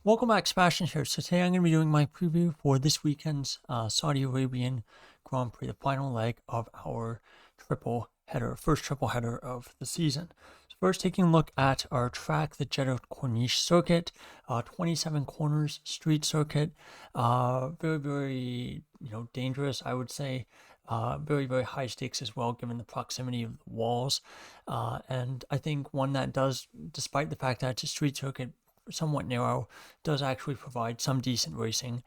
Welcome back, Sebastian here. So today I'm going to be doing my preview for this weekend's Saudi Arabian Grand Prix, the final leg of our first triple header of the season. So first, taking a look at our track, the Jeddah Corniche circuit, 27 corners, street circuit, very, very, dangerous, I would say. Very, very high stakes as well, given the proximity of the walls. And I think one that does, despite the fact that it's a street circuit, somewhat narrow, does actually provide some decent racing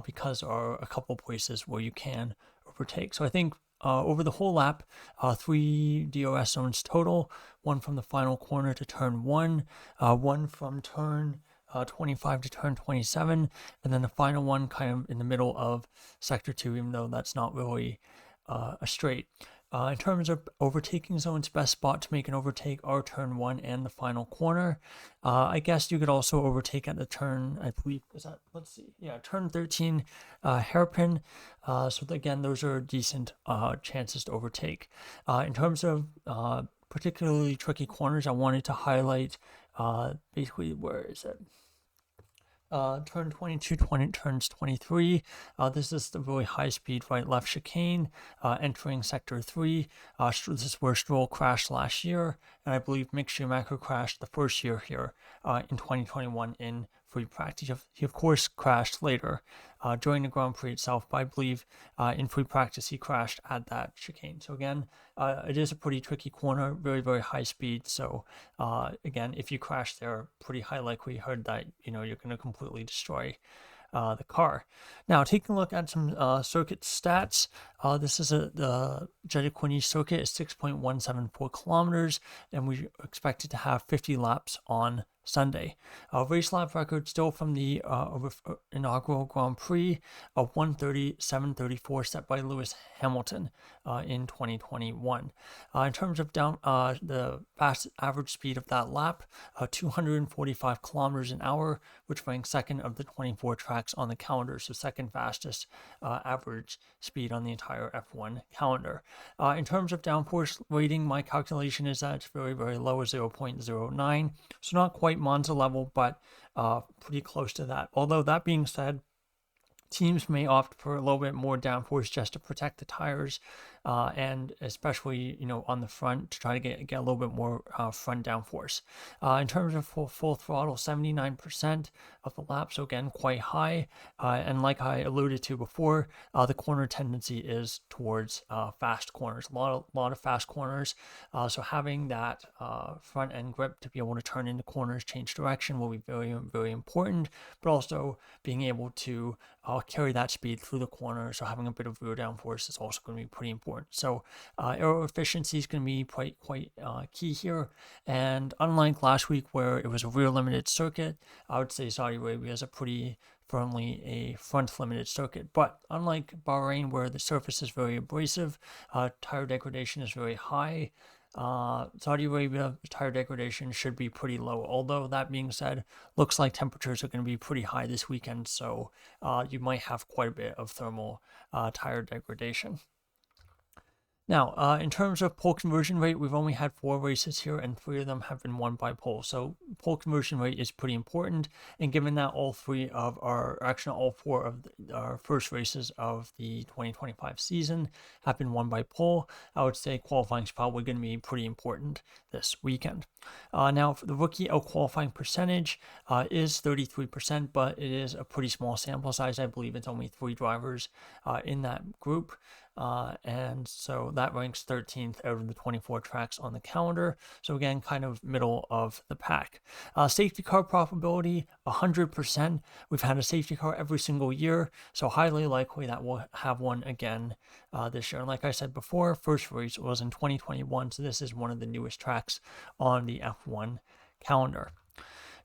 because there are a couple places where you can overtake. So I think over the whole lap, 3 DRS zones total, one from the final corner to turn 1, one from turn 25 to turn 27, and then the final one kind of in the middle of sector 2, even though that's not really a straight. In terms of overtaking zones, best spot to make an overtake are turn 1 and the final corner. I guess you could also overtake at the turn, I believe, turn 13 hairpin. So again, those are decent chances to overtake. In terms of particularly tricky corners, I wanted to highlight basically, where is it? Turn 22, turns 23. This is the really high speed right left chicane entering sector 3. This is where Stroll crashed last year, and I believe Mick Schumacher crashed the first year here in 2021 in free practice. He of course crashed later during the Grand Prix itself, but I believe in free practice he crashed at that chicane. So again, it is a pretty tricky corner, very, very high speed. So again, if you crash there, pretty high likelihood that you're going to completely destroy the car. Now, taking a look at some circuit stats, this is the Jeddah Corniche circuit is 6.174 kilometers, and we expect it to have 50 laps on Sunday. Race lap record still from the inaugural Grand Prix of 1:37:34 set by Lewis Hamilton in 2021. In terms of the fast average speed of that lap, 245 kilometers an hour, which ranks second of the 24 tracks on the calendar, so second fastest average speed on the entire F1 calendar. In terms of downforce rating, my calculation is that it's very, very low, 0.09, so not quite Monza level, but pretty close to that. Although that being said, teams may opt for a little bit more downforce just to protect the tires, and especially on the front to try to get a little bit more front downforce. In terms of full throttle, 79% of the lap, so again quite high. And like I alluded to before, the corner tendency is towards fast corners. A lot of fast corners. So having that front end grip to be able to turn into corners, change direction will be very, very important. But also being able to carry that speed through the corner, so having a bit of rear downforce is also going to be pretty important. So aero efficiency is going to be quite key here. And unlike last week where it was a rear limited circuit, I would say Saudi Arabia is a pretty firmly a front limited circuit. But unlike Bahrain where the surface is very abrasive, tire degradation is very high. Saudi Arabia tire degradation should be pretty low. Although that being said, looks like temperatures are going to be pretty high this weekend, so you might have quite a bit of thermal tire degradation. Now, in terms of pole conversion rate, we've only had 4 races here, and 3 of them have been won by pole. So pole conversion rate is pretty important. And given that all 4 of our first races of the 2025 season have been won by pole, I would say qualifying is probably going to be pretty important this weekend. Now, for the rookie qualifying percentage is 33%, but it is a pretty small sample size. I believe it's only 3 drivers in that group. And so that ranks 13th out of the 24 tracks on the calendar. So again, kind of middle of the pack. Safety car probability, 100%. We've had a safety car every single year, so highly likely that we'll have one again this year. And like I said before, first race was in 2021, so this is one of the newest tracks on the F1 calendar.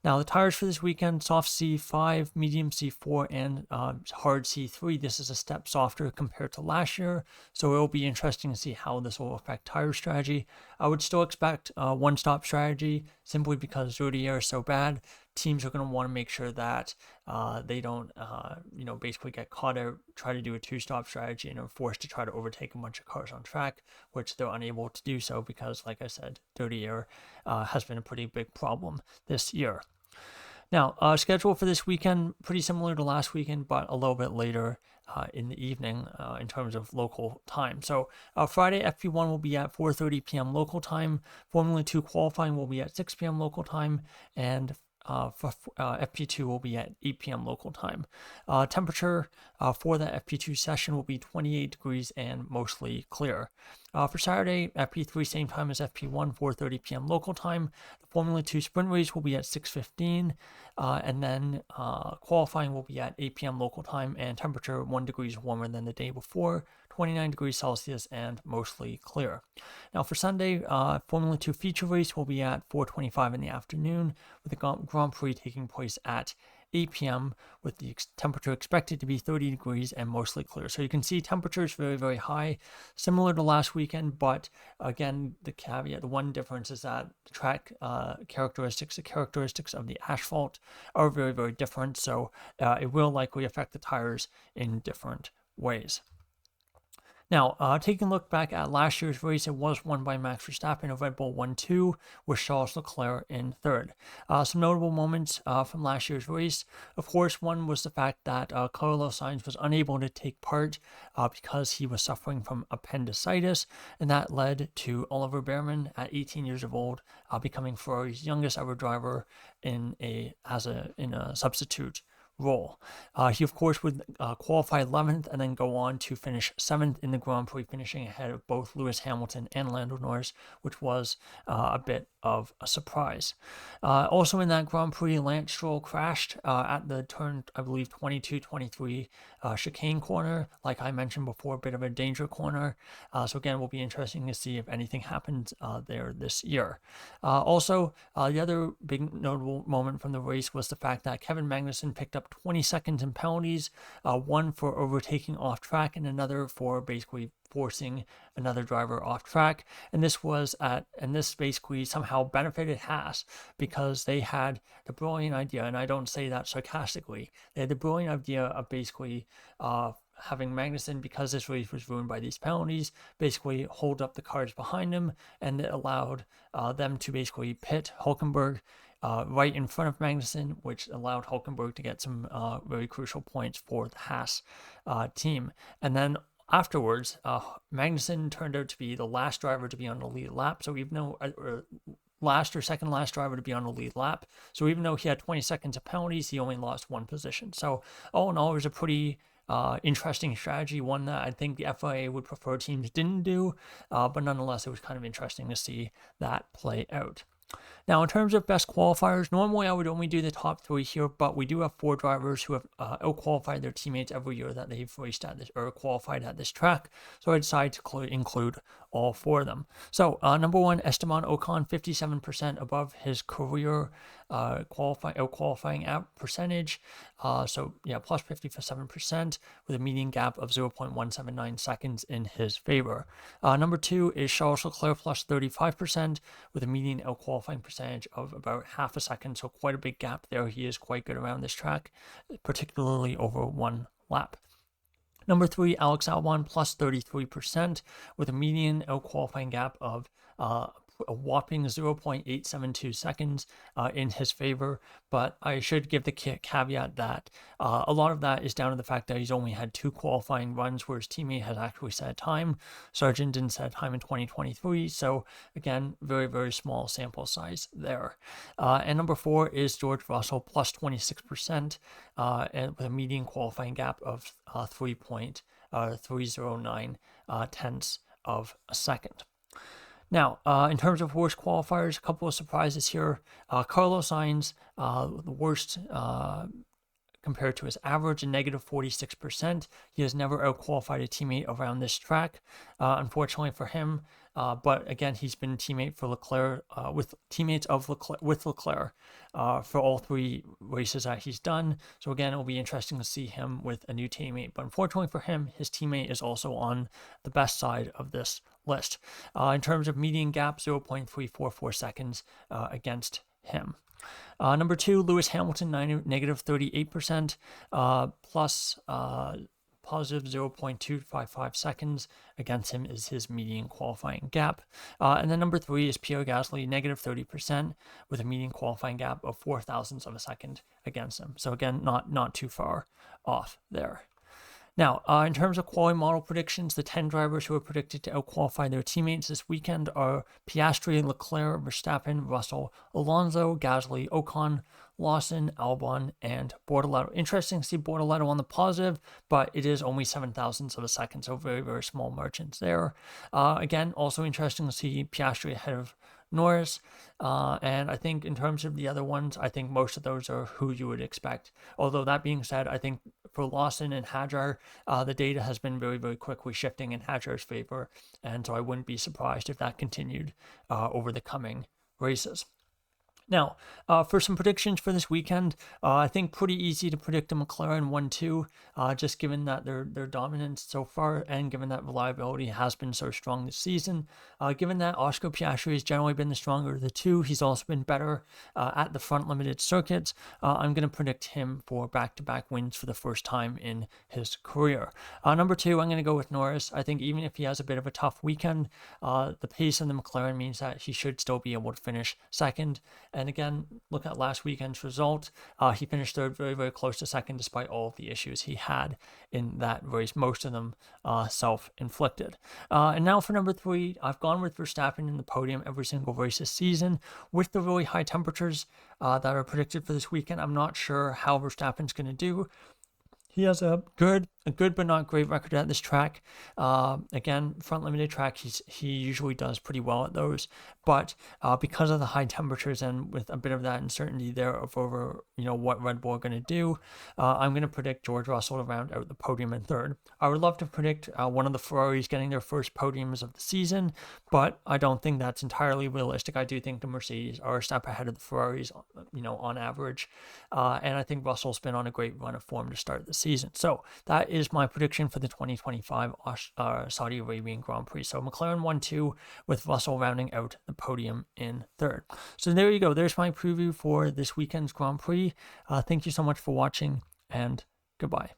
Now, the tires for this weekend, soft C5, medium C4, and hard C3. This is a step softer compared to last year, so it will be interesting to see how this will affect tire strategy. I would still expect one-stop strategy simply because dirty air is so bad. Teams are going to want to make sure that they don't, basically get caught out, try to do a 2-stop strategy, and are forced to try to overtake a bunch of cars on track, which they're unable to do so because, like I said, dirty air has been a pretty big problem this year. Now, schedule for this weekend, pretty similar to last weekend, but a little bit later in the evening in terms of local time. So Friday, FP1 will be at 4:30 p.m. local time. Formula 2 qualifying will be at 6 p.m. local time, and for FP2 will be at 8 p.m. local time. Temperature for the FP2 session will be 28 degrees and mostly clear. For Saturday, FP3 same time as FP1, 4:30 p.m. local time. The Formula 2 sprint race will be at 6:15, and then qualifying will be at 8 p.m. local time, and temperature 1 degrees warmer than the day before, 29 degrees Celsius, and mostly clear. Now for Sunday, Formula 2 feature race will be at 4:25 in the afternoon, with the Grand Prix taking place at 8 p.m. with the temperature expected to be 30 degrees and mostly clear. So you can see temperatures very, very high, similar to last weekend, but again, the caveat, the one difference is that the track characteristics, the characteristics of the asphalt are very, very different. So it will likely affect the tires in different ways. Now, taking a look back at last year's race, it was won by Max Verstappen of Red Bull 1-2, with Charles Leclerc in third. Some notable moments from last year's race. Of course, one was the fact that Carlos Sainz was unable to take part because he was suffering from appendicitis, and that led to Oliver Bearman, at 18 years of old, becoming Ferrari's youngest ever driver in a substitute role. He, of course, would qualify 11th and then go on to finish 7th in the Grand Prix, finishing ahead of both Lewis Hamilton and Lando Norris, which was a bit of a surprise. Also in that Grand Prix, Lance Stroll crashed at the turn, I believe, 22-23 chicane corner. Like I mentioned before, a bit of a danger corner. So again, it will be interesting to see if anything happens there this year. Also, the other big notable moment from the race was the fact that Kevin Magnussen picked up 20 seconds in penalties, one for overtaking off track and another for basically forcing another driver off track. And this basically somehow benefited Haas, because they had the brilliant idea, and I don't say that sarcastically, they had the brilliant idea of basically having Magnussen, because this race was ruined by these penalties, basically hold up the cars behind him, and it allowed them to basically pit Hülkenberg right in front of Magnussen, which allowed Hülkenberg to get some very crucial points for the Haas team. And then afterwards, Magnussen turned out to be the last driver to be on the lead lap. So even though last or second last driver to be on the lead lap. So even though he had 20 seconds of penalties, he only lost one position. So all in all, it was a pretty interesting strategy, one that I think the FIA would prefer teams didn't do, but nonetheless, it was kind of interesting to see that play out. Now, in terms of best qualifiers, normally I would only do the top 3 here, but we do have 4 drivers who have out-qualified their teammates every year that they've raced at this or qualified at this track. So I decided to include all 4 of them. So number 1, Esteban Ocon, 57% above his career qualifying app percentage. So yeah, plus 57% with a median gap of 0.179 seconds in his favor. Number 2 is Charles Leclerc, plus 35% with a median out qualifying percentage of about half a second. So quite a big gap there. He is quite good around this track, particularly over one lap. Number 3, Alex Albon, plus 33% with a median out qualifying gap of a whopping 0.872 seconds in his favor. But I should give the caveat that a lot of that is down to the fact that he's only had 2 qualifying runs where his teammate has actually set a time. Sargent didn't set a time in 2023. So again, very, very small sample size there. And number 4 is George Russell, plus 26% and with a median qualifying gap of 3.309 tenths of a second. Now, in terms of worst qualifiers, a couple of surprises here. Carlos Sainz, the worst compared to his average, a negative 46%. He has never out-qualified a teammate around this track, unfortunately for him. But again, he's been a teammate for Leclerc, with Leclerc for all 3 races that he's done. So again, it will be interesting to see him with a new teammate. But unfortunately for him, his teammate is also on the best side of this list. In terms of median gap, 0.344 seconds against him. Number 2, Lewis Hamilton, negative 38%, plus positive 0.255 seconds. Against him is his median qualifying gap. And then number 3 is Pierre Gasly, negative 30%, with a median qualifying gap of 4 thousandths of a second against him. So again, not too far off there. Now, in terms of quality model predictions, the 10 drivers who are predicted to outqualify their teammates this weekend are Piastri, Leclerc, Verstappen, Russell, Alonso, Gasly, Ocon, Lawson, Albon, and Bortoletto. Interesting to see Bortoletto on the positive, but it is only 7 thousandths of a second, so very, very small margins there. Again, also interesting to see Piastri ahead of Norris, and I think in terms of the other ones, I think most of those are who you would expect. Although that being said, I think for Lawson and Hadjar, the data has been very, very quickly shifting in Hadjar's favor, and so I wouldn't be surprised if that continued over the coming races. Now, for some predictions for this weekend, I think pretty easy to predict a McLaren 1-2, just given that their dominance so far and given that reliability has been so strong this season. Given that Oscar Piastri has generally been the stronger of the two, he's also been better at the front limited circuits. I'm going to predict him for back-to-back wins for the first time in his career. Number 2, I'm going to go with Norris. I think even if he has a bit of a tough weekend, the pace of the McLaren means that he should still be able to finish second. And again, look at last weekend's result. He finished third, very, very close to second, despite all of the issues he had in that race, most of them self-inflicted. And now for number 3, I've gone with Verstappen in the podium every single race this season. With the really high temperatures that are predicted for this weekend, I'm not sure how Verstappen's going to do. He has a good but not great record at this track. Again, front limited track, he usually does pretty well at those. But because of the high temperatures and with a bit of that uncertainty there of over what Red Bull are going to do, I'm going to predict George Russell to round out the podium in third. I would love to predict one of the Ferraris getting their first podiums of the season, but I don't think that's entirely realistic. I do think the Mercedes are a step ahead of the Ferraris, on average. And I think Russell's been on a great run of form to start the season. So that is my prediction for the 2025 Saudi Arabian Grand Prix. So McLaren 1-2 with Russell rounding out the podium in third. So there you go. There's my preview for this weekend's Grand Prix. Thank you so much for watching, and goodbye.